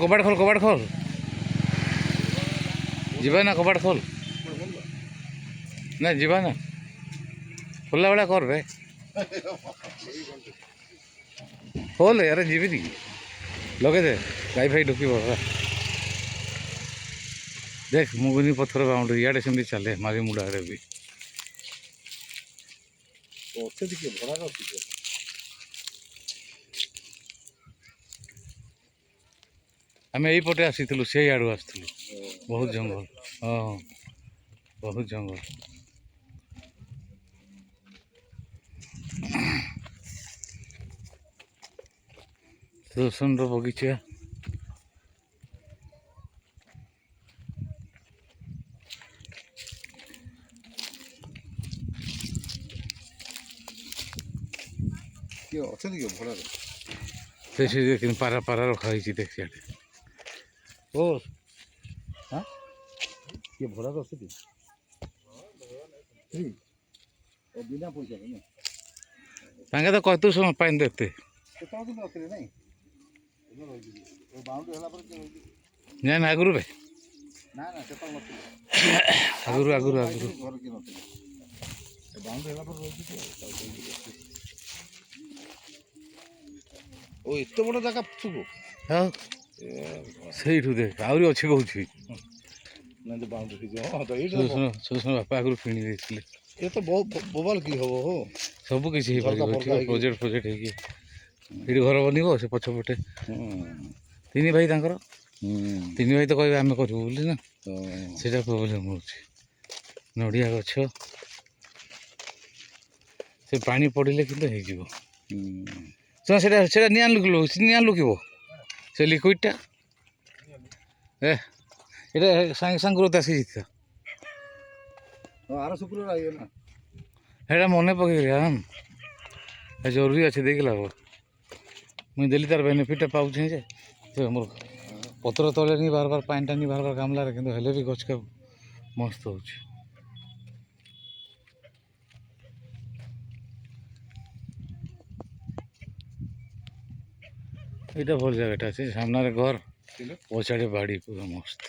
कबाट खोल कबाट खोल जीवा ना कबाट खोल ना जीवा ना खोलला वाला कर रे खोल यार जीवी दी लगे दे गाई फाई ढुकी देख मुगुनी पत्थर बाउंड्री इे सेमती चले मारी मुड़ा आड़े भी आम यहीपटे आसी से आड़ू आसलु बहुत जंगल हाँ बहुत जंगल सुदर्शन बगीचा पारा पारा रखा देख सियाड़े ओ हाँ ये भड़ा तो बिना पैसा तांगे तो कहतु समय पानी देते ना आगुरी भाई आगुरी आगुरी आगुरी ओ एते बड़ जगह पछुको हां सेठु देख आउरी अछि कहउछि ना तो बाउंड्री जो हां तो एटा सुन बापा आगुरी फिणी देथिले ए तो बहुत बोबल की हबो हो सब किछि हे पारिबो प्रोजेक्ट प्रोजेक्ट हे कि एठी घर बनिबो से पछपटे तीन भाई तांकर तीन भाई तो कहबे आमे करबो बोली ना सेटा प्रॉब्लम होछि नडिया गछ से पानी पड़िले किंतु हे जिवो से निया लुकिब से लिक्विडटा ये सांगे सांग ग्रोथ आसी आर शुक्र है मन पकड़ जरूरी अच्छे देख लग मुझे देली तार बेनिफिटा पाऊँ जे मोर पत्र तले नहीं बार बार पानी टानी बार बार गामलार कि हेल्ले भी गच का मस्त हो ये भल जगह अच्छे सामने घर पछाड़े बाड़ी पूरा मस्त।